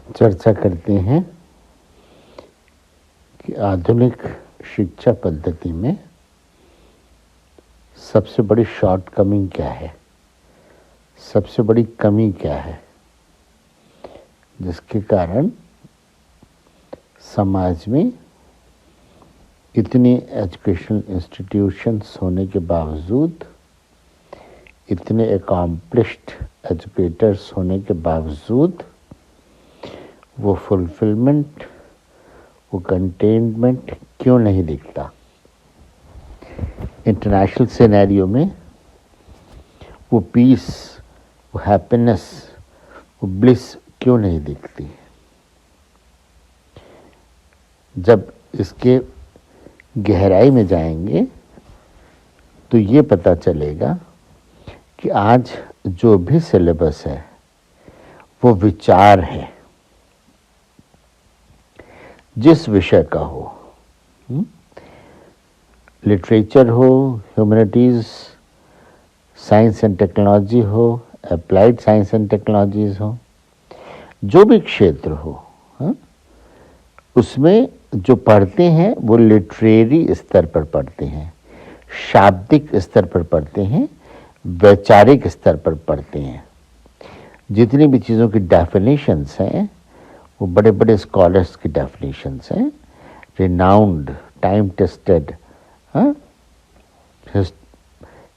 चर्चा करते हैं कि आधुनिक शिक्षा पद्धति में सबसे बड़ी शॉर्टकमिंग क्या है, सबसे बड़ी कमी क्या है, जिसके कारण समाज में इतनी एजुकेशनल इंस्टीट्यूशंस होने के बावजूद, इतने अकॉम्प्लिश्ड एजुकेटर्स होने के बावजूद वो फुलफिलमेंट, वो कंटेनमेंट क्यों नहीं दिखता। इंटरनेशनल सिनेरियो में वो पीस, वो हैप्पीनेस, वो ब्लिस क्यों नहीं दिखती। जब इसके गहराई में जाएंगे तो ये पता चलेगा कि आज जो भी सिलेबस है वो विचार है, जिस विषय का हो, लिटरेचर हो, ह्यूमैनिटीज, साइंस एंड टेक्नोलॉजी हो, अप्लाइड साइंस एंड टेक्नोलॉजीज हो, जो भी क्षेत्र हो, उसमें जो पढ़ते हैं वो लिटरेरी स्तर पर पढ़ते हैं, शाब्दिक स्तर पर पढ़ते हैं, वैचारिक स्तर पर पढ़ते हैं। जितनी भी चीज़ों की डेफिनेशंस हैं वो बड़े बड़े स्कॉलर्स की डेफिनेशंस हैं, रिनाउंड, टाइम टेस्टेड,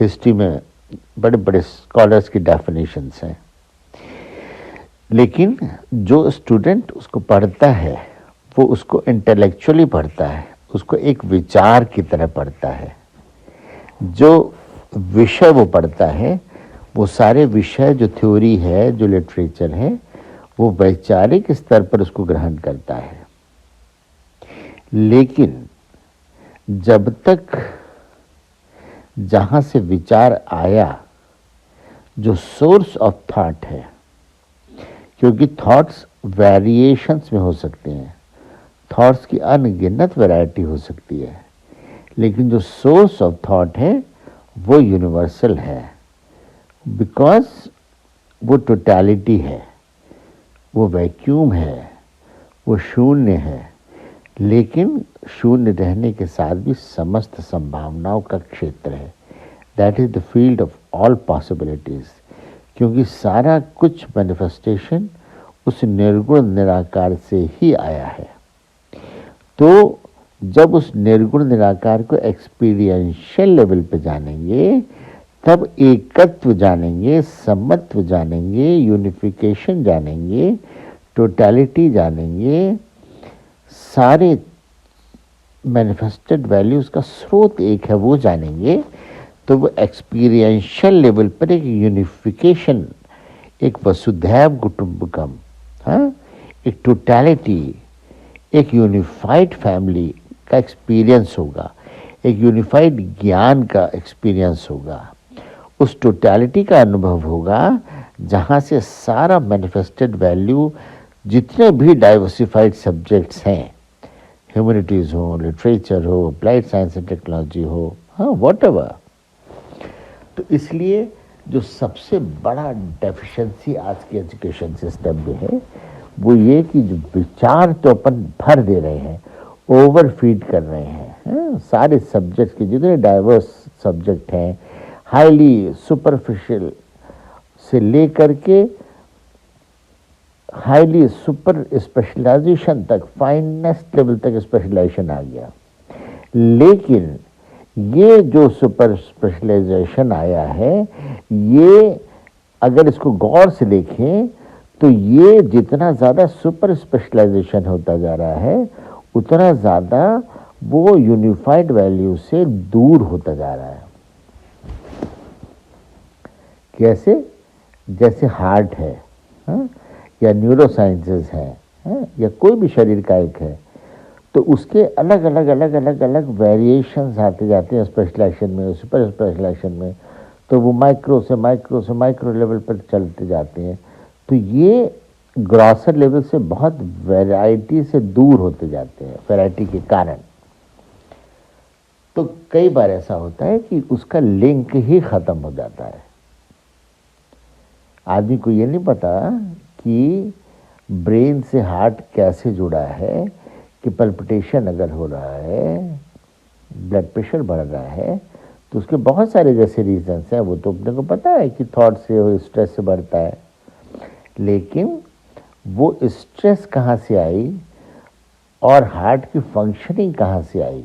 हिस्ट्री में बड़े बड़े स्कॉलर्स की डेफिनेशंस हैं। लेकिन जो स्टूडेंट उसको पढ़ता है वो उसको इंटेलेक्चुअली पढ़ता है, उसको एक विचार की तरह पढ़ता है। जो विषय वो पढ़ता है वो सारे विषय, जो थ्योरी है, जो लिटरेचर है, वो वैचारिक स्तर पर उसको ग्रहण करता है। लेकिन जब तक जहां से विचार आया, जो सोर्स ऑफ थॉट है, क्योंकि थॉट्स वेरिएशंस में हो सकते हैं, थॉट्स की अनगिनत वैरायटी हो सकती है, लेकिन जो सोर्स ऑफ थॉट है वो यूनिवर्सल है, बिकॉज वो टोटलिटी है, वो वैक्यूम है, वो शून्य है। लेकिन शून्य रहने के साथ भी समस्त संभावनाओं का क्षेत्र है। That is the field of all possibilities, क्योंकि सारा कुछ मैनिफेस्टेशन उस निर्गुण निराकार से ही आया है। तो जब उस निर्गुण निराकार को एक्सपीरियंशियल लेवल पे जानेंगे, तब एकत्व जानेंगे, समत्व जानेंगे, यूनिफिकेशन जानेंगे, टोटलिटी जानेंगे, सारे मैनिफेस्टेड वैल्यूज का स्रोत एक है वो जानेंगे। तो वो एक्सपीरियंशियल लेवल पर एक यूनिफिकेशन, एक वसुधैव कुटुंबकम, एक टोटलिटी, एक यूनिफाइड फैमिली का एक्सपीरियंस होगा, एक यूनिफाइड ज्ञान का एक्सपीरियंस होगा, उस टोटलिटी का अनुभव होगा जहाँ से सारा मैनिफेस्टेड वैल्यू, जितने भी डाइवर्सिफाइड सब्जेक्ट्स हैं, ह्यूमैनिटीज़ हो, लिटरेचर हो, अप्लाइड साइंस एंड टेक्नोलॉजी हो, व्हाटएवर। तो इसलिए जो सबसे बड़ा डेफिशिएंसी आज के एजुकेशन सिस्टम में है वो ये कि जो विचार तो अपन भर दे रहे हैं, ओवरफीड कर रहे हैं, सारे सब्जेक्ट के जितने डाइवर्स सब्जेक्ट हैं, हाईली सुपरफिशियल से लेकर के हाईली सुपर स्पेशलाइजेशन तक, फाइनेस्ट लेवल तक स्पेशलाइजेशन आ गया। लेकिन ये जो सुपर स्पेशलाइजेशन आया है, ये अगर इसको गौर से देखें तो ये जितना ज़्यादा सुपर स्पेशलाइजेशन होता जा रहा है, उतना ज़्यादा वो यूनिफाइड वैल्यू से दूर होता जा रहा है। कैसे? जैसे हार्ट है, या न्यूरोसाइंसेस है, या कोई भी शरीर का एक है, तो उसके अलग अलग अलग अलग अलग वेरिएशंस आते जाते हैं स्पेशलाइजेशन में, सुपर स्पेशलाइजेशन में। तो वो माइक्रो से माइक्रो से माइक्रो लेवल पर चलते जाते हैं। तो ये ग्रॉसर लेवल से बहुत वैरायटी से दूर होते जाते हैं, वैरायटी के कारण। तो कई बार ऐसा होता है कि उसका लिंक ही खत्म हो जाता है। आदमी को ये नहीं पता कि ब्रेन से हार्ट कैसे जुड़ा है, कि पल्पिटेशन अगर हो रहा है, ब्लड प्रेशर बढ़ रहा है, तो उसके बहुत सारे जैसे रीजंस हैं। वो तो अपने को पता है कि थॉट से, स्ट्रेस से बढ़ता है, लेकिन वो स्ट्रेस कहाँ से आई और हार्ट की फंक्शनिंग कहाँ से आई,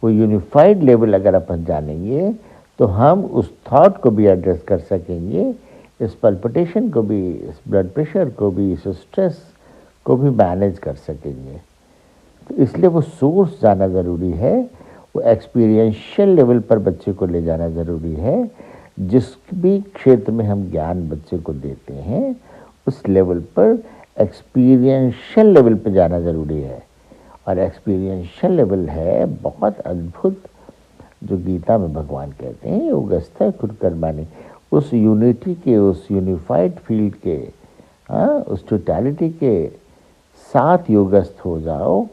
वो यूनिफाइड लेवल अगर अपन जानेंगे तो हम उस थॉट को भी एड्रेस कर सकेंगे, इस पल्पिटेशन को भी, इस ब्लड प्रेशर को भी, इस स्ट्रेस को भी मैनेज कर सकेंगे। तो इसलिए वो सोर्स जाना ज़रूरी है, वो एक्सपीरियंशियल लेवल पर बच्चे को ले जाना ज़रूरी है। जिस भी क्षेत्र में हम ज्ञान बच्चे को देते हैं उस लेवल पर एक्सपीरियंशियल लेवल पर जाना ज़रूरी है। और एक्सपीरियंशियल लेवल है बहुत अद्भुत, जो गीता में भगवान कहते हैं योगस्थ कुरकर्माणि, उस यूनिटी के, उस यूनिफाइड फील्ड के, उस टोटलिटी के साथ योगस्थ हो जाओ,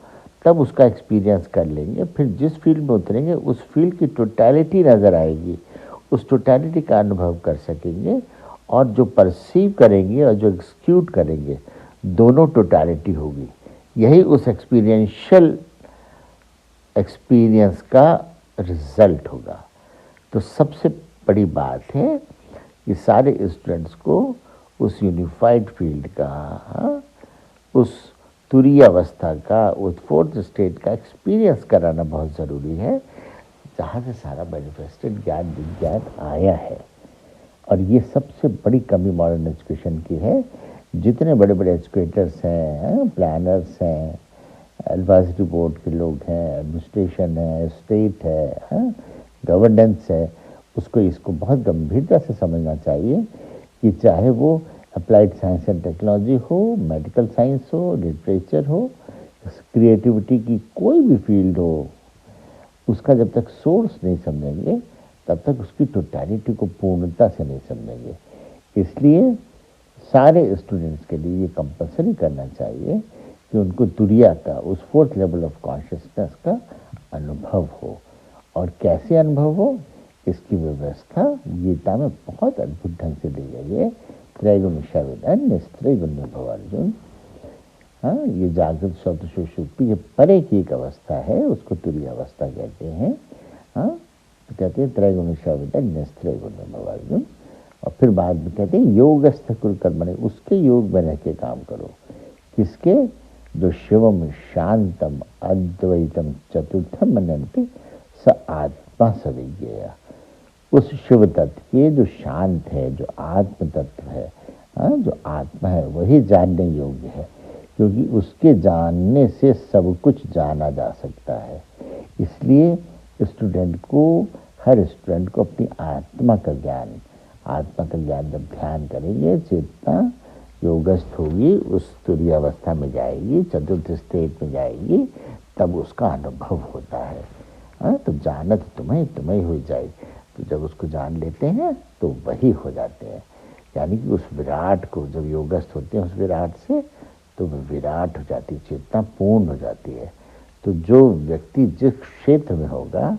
तब उसका एक्सपीरियंस कर लेंगे। फिर जिस फील्ड में उतरेंगे उस फील्ड की टोटलिटी नज़र आएगी, उस टोटलिटी का अनुभव कर सकेंगे, और जो परसीव करेंगे और जो एक्सक्यूट करेंगे दोनों टोटलिटी होगी। यही उस एक्सपीरियंशियल एक्सपीरियंस का रिजल्ट होगा। तो सबसे बड़ी बात है कि सारे स्टूडेंट्स को उस यूनिफाइड फील्ड का, उस तुरीय अवस्था का, उस फोर्थ स्टेट का एक्सपीरियंस कराना बहुत ज़रूरी है, जहाँ से सारा मैनिफेस्टेड ज्ञान विज्ञान आया है। और ये सबसे बड़ी कमी मॉडर्न एजुकेशन की है। जितने बड़े बड़े एजुकेटर्स हैं, प्लानर्स हैं, एडवाइजरी बोर्ड के लोग हैं, एडमिनिस्ट्रेशन है, स्टेट है, गवर्नेंस है, उसको इसको बहुत गंभीरता से समझना चाहिए कि चाहे वो अप्लाइड साइंस एंड टेक्नोलॉजी हो, मेडिकल साइंस हो, लिटरेचर हो, क्रिएटिविटी की कोई भी फील्ड हो, उसका जब तक सोर्स नहीं समझेंगे तब तक उसकी टोटलिटी को पूर्णता से नहीं समझेंगे। इसलिए सारे स्टूडेंट्स के लिए ये कंपलसरी करना चाहिए कि उनको दुनिया का, उस फोर्थ लेवल ऑफ कॉन्शियसनेस का अनुभव हो। और कैसे अनुभव हो, इसकी व्यवस्था गीता में बहुत अद्भुत ढंग से दी गई है। त्रैगुणिशाविदं निस्त्रैगुण्य भव अर्जुन। हाँ, ये जागृत शब्द सुषुप्ति के परे की एक अवस्था है, उसको तुरीय अवस्था कहते हैं। हाँ, तो कहते हैं त्रैगुणिशाविदं निस्त्रैगुण्य भव अर्जुन। और फिर बाद में कहते हैं योगस्थ कुरकर्मणि, उसके योग में रह के काम करो। किसके? जो शिवम शांतम अद्वैतम चतुर्थम मनन्ति स आत्मा सविज्ञेय। उस शिव तत्व के जो शांत है, जो आत्म तत्व है, जो आत्मा है, वही जानने योग्य है, क्योंकि उसके जानने से सब कुछ जाना जा सकता है। इसलिए स्टूडेंट को, हर स्टूडेंट को अपनी आत्मा का ज्ञान जब ध्यान करेंगे, चेतना योगस्थ होगी, उस तुरीय अवस्था में जाएगी, चतुर्थ स्टेट में जाएगी, तब उसका अनुभव होता है। तो जानत तुम्हें हो जाए। तो जब उसको जान लेते हैं तो वही हो जाते हैं। यानी कि उस विराट को जब योगस्थ होते हैं, उस विराट से, तो वो विराट हो जाती है, चेतना पूर्ण हो जाती है। तो जो व्यक्ति जिस क्षेत्र में होगा,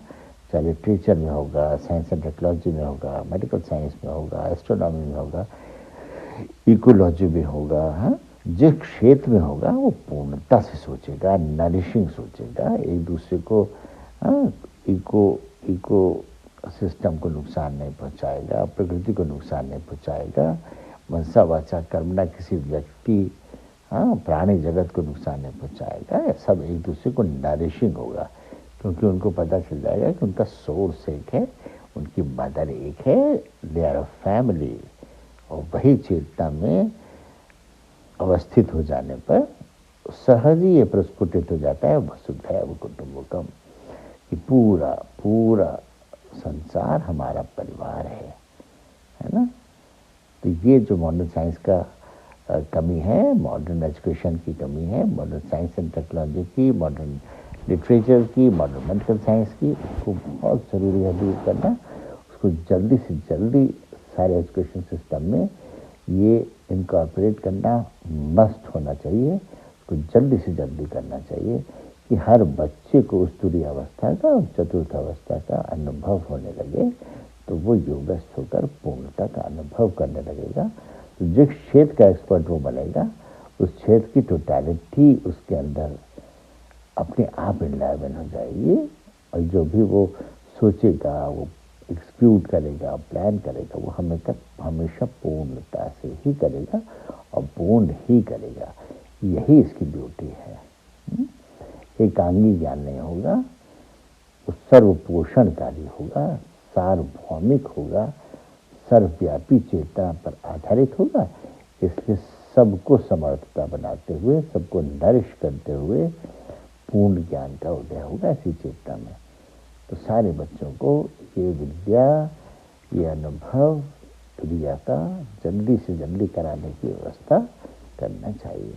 चाहे लिटरेचर में होगा, साइंस एंड टेक्नोलॉजी में होगा, मेडिकल साइंस में होगा, एस्ट्रोनॉमी में होगा, इकोलॉजी में होगा, जिस क्षेत्र में होगा, वो पूर्णता से सोचेगा, नरिशिंग सोचेगा, एक दूसरे को इको सिस्टम को नुकसान नहीं पहुंचाएगा, प्रकृति को नुकसान नहीं पहुंचाएगा, मनसा वाचा कर्मणा किसी व्यक्ति, प्राणी जगत को नुकसान नहीं पहुंचाएगा। सब एक दूसरे को नरिशिंग होगा, क्योंकि उनको पता चल जाएगा कि उनका सोर्स एक है, उनकी मदर एक है, दे आर अ फैमिली। और वही चेतना में अवस्थित हो जाने पर सहज ही ये प्रस्फुटित हो जाता है, वसुधैव कुटुंबकम, कि पूरा संसार हमारा परिवार है ना। तो ये जो मॉडर्न साइंस का कमी है, मॉडर्न एजुकेशन की कमी है, मॉडर्न साइंस एंड टेक्नोलॉजी की, मॉडर्न लिटरेचर की, मॉडर्न मेडिकल साइंस की, उसको बहुत ज़रूरी है दूर करना। उसको जल्दी से जल्दी सारे एजुकेशन सिस्टम में ये इनकॉर्पोरेट करना मस्ट होना चाहिए। उसको जल्दी से जल्दी करना चाहिए कि हर बच्चे को उस तुरीय अवस्था का और चतुर्थ अवस्था का अनुभव होने लगे, तो वो योगस्थ होकर पूर्णता का अनुभव करने लगेगा। तो जिस क्षेत्र का एक्सपर्ट वो बनेगा, उस क्षेत्र की टोटलिटी उसके अंदर अपने आप इनलाइवन हो जाएगी, और जो भी वो सोचेगा, वो एग्जीक्यूट करेगा, प्लान करेगा, वो हमेशा पूर्णता से ही करेगा और पूर्ण ही करेगा। यही इसकी ब्यूटी है। एकांगी ज्ञान नहीं होगा, वो सर्वपोषणकारी होगा, सार्वभौमिक होगा, सर्वव्यापी चेतना पर आधारित होगा। इसलिए सबको समर्थता बनाते हुए, सबको नरिश करते हुए पूर्ण ज्ञान का उदय होगा ऐसी चेतना में। तो सारे बच्चों को ये विद्या, ये अनुभव क्रिया का जल्दी से जल्दी कराने की व्यवस्था करना चाहिए।